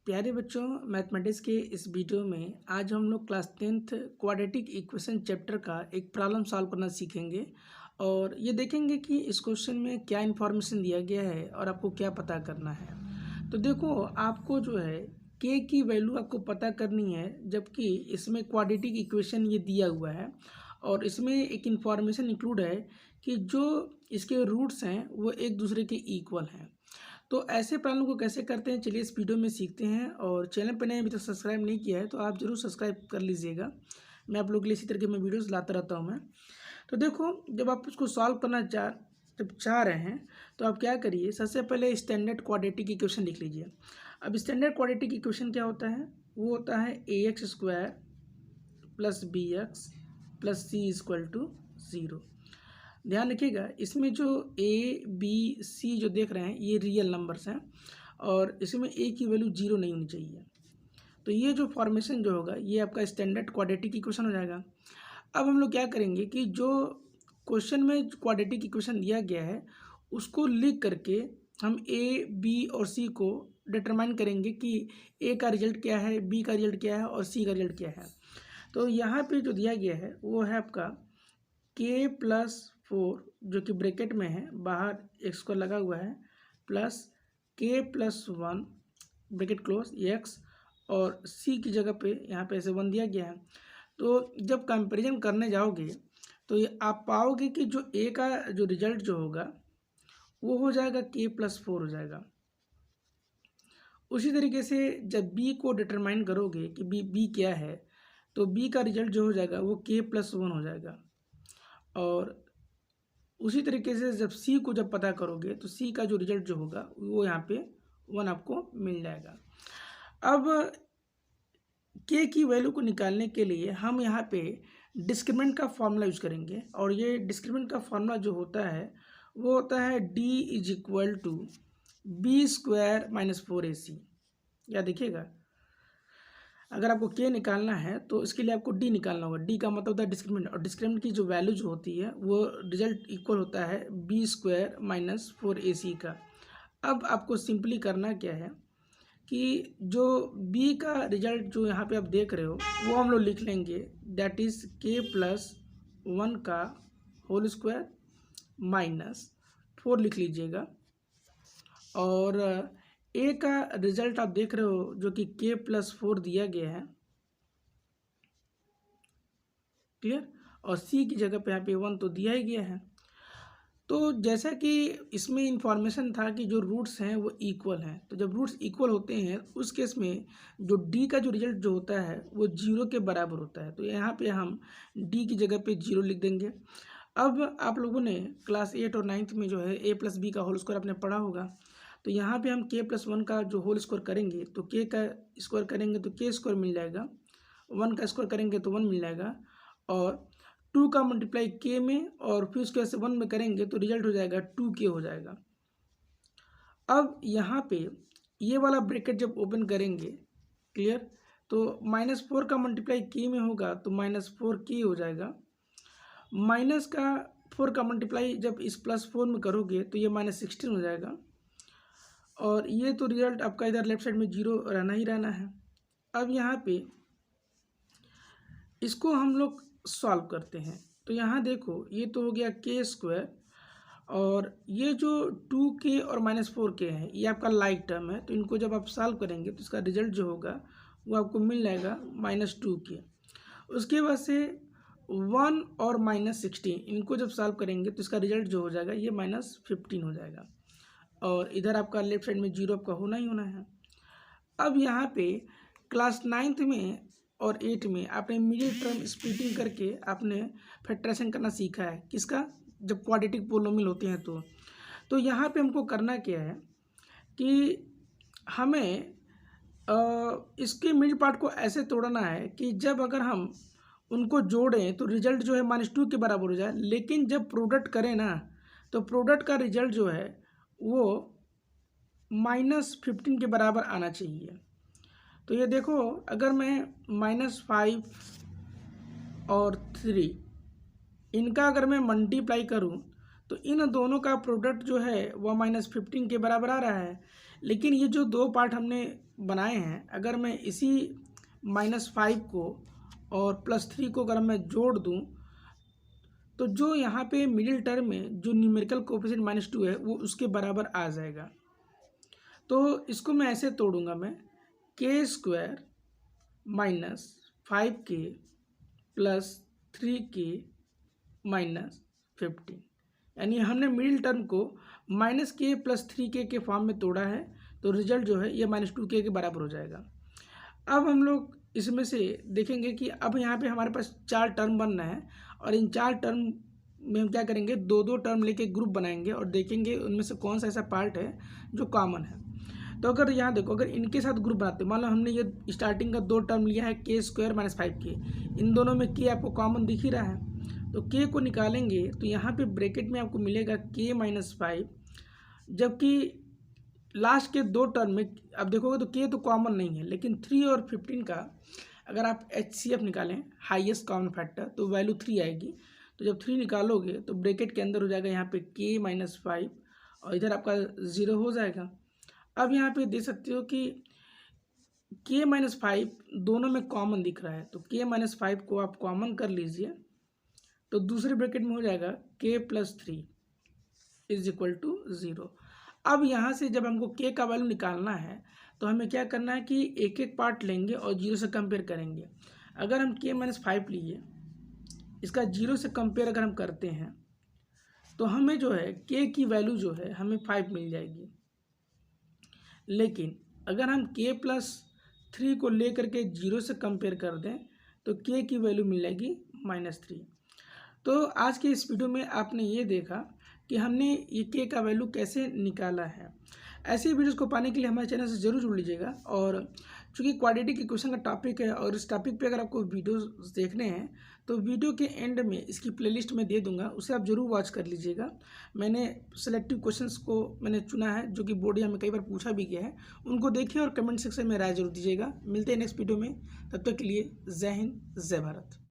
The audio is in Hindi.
प्यारे बच्चों, मैथमेटिक्स के इस वीडियो में आज हम लोग class 10th quadratic equation chapter का एक प्रॉब्लम सॉल्व करना सीखेंगे और ये देखेंगे कि इस क्वेश्चन में क्या इन्फॉर्मेशन दिया गया है और आपको क्या पता करना है। तो देखो, आपको जो है के की वैल्यू आपको पता करनी है, जबकि इसमें क्वाड्रेटिक इक्वेशन ये दिया हुआ है और इसमें एक इन्फॉर्मेशन इंक्लूड है कि जो इसके रूट्स हैं वो एक दूसरे के इक्वल हैं। तो ऐसे प्रॉब्लम को कैसे करते हैं, चलिए इस वीडियो में सीखते हैं। और चैनल पर नए अभी तक सब्सक्राइब नहीं किया है तो आप जरूर सब्सक्राइब कर लीजिएगा। मैं आप लोगों के लिए इसी तरह के मैं वीडियोस लाता रहता हूँ मैं। तो देखो, जब आप उसको सॉल्व करना चाह रहे हैं तो आप क्या करिए, सबसे पहले स्टैंडर्ड क्वाड्रेटिक इक्वेशन लिख लीजिए। अब स्टैंडर्ड क्वाड्रेटिक इक्वेशन क्या होता है? वो होता है ax² plus bx plus c=0। ध्यान रखिएगा, इसमें जो ए बी सी जो देख रहे हैं ये रियल नंबर्स हैं और इसमें ए की वैल्यू 0 नहीं होनी चाहिए। तो ये जो फॉर्मेशन जो होगा ये आपका स्टैंडर्ड क्वाड्रेटिक इक्वेशन हो जाएगा। अब हम लोग क्या करेंगे कि जो क्वेश्चन में क्वाड्रेटिक इक्वेशन दिया गया है उसको लिख करके हम ए बी और सी को डिटरमाइन करेंगे कि ए का रिजल्ट क्या है, बी का रिजल्ट क्या है और सी का रिजल्ट क्या है। तो यहाँ पे जो दिया गया है वो है आपका k+4 जो कि ब्रैकेट में है, बाहर एक्स को लगा हुआ है, plus k+1 bracket close x और c की जगह पे यहाँ पे ऐसे 1 दिया गया है। तो जब कंपैरिजन करने जाओगे तो ये आप पाओगे कि जो a का जो रिजल्ट जो होगा वो हो जाएगा k+4 हो जाएगा। उसी तरीके से जब b को डिटरमाइन करोगे कि b क्या है तो b का रिजल्ट जो हो जाएगा वो k+1 हो जाएगा। और उसी तरीके से जब सी को जब पता करोगे तो सी का जो रिजल्ट जो होगा वो यहाँ पे 1 आपको मिल जाएगा। अब के की वैल्यू को निकालने के लिए हम यहाँ पे डिस्क्रिमिनेंट का फॉर्मूला यूज करेंगे और ये डिस्क्रिमिनेंट का फॉर्मूला जो होता है वो होता है d b² - 4ac। या देखिएगा, अगर आपको के निकालना है तो इसके लिए आपको डी निकालना होगा। डी का मतलब होता है डिस्क्रिमिनेंट, और डिस्क्रिमिनेंट की जो वैल्यू जो होती है वो रिजल्ट इक्वल होता है b² - 4ac का। अब आपको सिंपली करना क्या है कि जो b का रिजल्ट जो यहाँ पे आप देख रहे हो वो हम लोग लिख लेंगे, दैट इज़ k+1 का होल स्क्वायर माइनस 4 लिख लीजिएगा। और ए का रिजल्ट आप देख रहे हो जो कि k+4 दिया गया है, क्लियर। और सी की जगह पे यहाँ पे 1 तो दिया ही गया है। तो जैसा कि इसमें इंफॉर्मेशन था कि जो रूट्स हैं वो इक्वल हैं, तो जब रूट्स इक्वल होते हैं उस केस में जो डी का जो रिजल्ट जो होता है वो 0 के बराबर होता है। तो यहाँ पे हम डी की जगह पे 0 लिख देंगे। अब आप लोगों ने क्लास 8 और 9th में जो है a+b का होल स्क्वायर आपने पढ़ा होगा। तो यहाँ पे हम k+1 का जो होल स्क्वायर करेंगे तो k का स्क्वायर करेंगे तो k² मिल जाएगा, 1 का स्क्वायर करेंगे तो 1 मिल जाएगा, और 2 का मल्टीप्लाई k में और फिर उसके वजह से 1 में करेंगे तो रिजल्ट हो जाएगा 2k हो जाएगा। अब यहाँ पे ये वाला ब्रैकेट जब ओपन करेंगे, क्लियर, तो -4 का मल्टीप्लाई k में होगा तो -4k हो जाएगा। माइनस का 4 का मल्टीप्लाई जब इस +4 में करोगे तो ये -16 हो जाएगा। और ये तो रिजल्ट आपका इधर लेफ्ट साइड में 0 रहना ही रहना है। अब यहाँ पे इसको हम लोग सॉल्व करते हैं। तो यहाँ देखो, ये तो हो गया k² और ये जो 2k और -4k है ये आपका लाइक टर्म है, तो इनको जब आप सॉल्व करेंगे तो इसका रिजल्ट जो होगा वो आपको मिल जाएगा -2k। उसके बाद से 1 और -16 इनको जब सॉल्व करेंगे तो इसका रिजल्ट जो हो जाएगा ये -15 हो जाएगा। और इधर आपका लेफ्ट साइड में 0 आपका होना ही होना है। अब यहाँ पे क्लास 9th में और 8 में आपने मिडिल टर्म स्प्लिटिंग करके आपने फैक्टराइजेशन करना सीखा है, किसका? जब क्वाड्रेटिक पोलिनोमियल होते हैं तो यहाँ पे हमको करना क्या है कि हमें इसके मिडिल पार्ट को ऐसे तोड़ना है कि जब अगर हम उनको जोड़ें तो रिजल्ट जो है -2 के बराबर हो जाए, लेकिन जब प्रोडक्ट करें ना तो प्रोडक्ट का रिजल्ट जो है वो -15 के बराबर आना चाहिए। तो ये देखो, अगर मैं -5 और 3 इनका अगर मैं मल्टीप्लाई करूं तो इन दोनों का प्रोडक्ट जो है वह -15 के बराबर आ रहा है। लेकिन ये जो दो पार्ट हमने बनाए हैं, अगर मैं इसी -5 को और +3 को अगर मैं जोड़ दूं तो जो यहाँ पे मिडिल टर्म में जो न्यूमेरिकल कोएफिशिएंट -2 है वो उसके बराबर आ जाएगा। तो इसको मैं ऐसे तोड़ूंगा, मैं k² -5k + 3k -15, यानी हमने मिडिल टर्म को -k + 3k के फॉर्म में तोड़ा है, तो रिजल्ट जो है ये -2k के बराबर हो जाएगा। अब हम लोग इसमें से देखेंगे कि अब यहाँ पे हमारे पास 4 टर्म बन रहे हैं और इन 4 टर्म में हम क्या करेंगे, 2-2 टर्म लेके ग्रुप बनाएंगे और देखेंगे उनमें से कौन सा ऐसा पार्ट है जो कॉमन है। तो अगर यहाँ देखो, अगर इनके साथ ग्रुप बनाते हैं, मान लो हमने ये स्टार्टिंग का 2 टर्म लिया है k² - 5k, इन दोनों में k आपको कॉमन दिख ही रहा है, तो k को निकालेंगे तो यहाँ पे ब्रैकेट में आपको मिलेगा k - 5, जबकि लास्ट के 2 टर्म में अब देखोगे तो k तो कॉमन नहीं है, लेकिन 3 और 15 का अगर आप HCF निकालें, हाईएस्ट कॉमन फैक्टर, तो वैल्यू 3 आएगी। तो जब 3 निकालोगे तो ब्रैकेट के अंदर हो जाएगा यहाँ पे k - 5 और इधर आपका 0 हो जाएगा। अब यहाँ पे देख सकते हो कि k - 5 दोनों में कॉमन दिख रहा है, तो k - 5 को आप कॉमन कर लीजिए तो दूसरे ब्रैकेट में हो जाएगा k + 3 = 0। अब यहाँ से जब हमको k का वैल्यू निकालना है तो हमें क्या करना है कि एक एक पार्ट लेंगे और 0 से कंपेयर करेंगे। अगर हम k - 5 लिए, इसका 0 से कंपेयर अगर हम करते हैं तो हमें जो है k की वैल्यू जो है हमें 5 मिल जाएगी, लेकिन अगर हम k + 3 को ले करके 0 से कंपेयर कर दें तो k की वैल्यू मिल जाएगी -3। तो आज के इस वीडियो में आपने ये देखा कि हमने ये k का वैल्यू कैसे निकाला है। ऐसे वीडियोस को पाने के लिए हमारे चैनल से ज़रूर जुड़ लीजिएगा। और चूँकि क्वाड्रेटिक इक्वेशन का टॉपिक है और इस टॉपिक पे अगर आपको वीडियोस देखने हैं तो वीडियो के एंड में इसकी प्लेलिस्ट में दे दूंगा, उसे आप ज़रूर वॉच कर लीजिएगा। मैंने सेलेक्टिव क्वेश्चंस को मैंने चुना है जो कि बोर्ड में कई बार पूछा भी गया है, उनको देखिए और कमेंट सेक्शन में राय जरूर दीजिएगा। मिलते हैं नेक्स्ट वीडियो में, तब तक के लिए जय हिंद, जय भारत।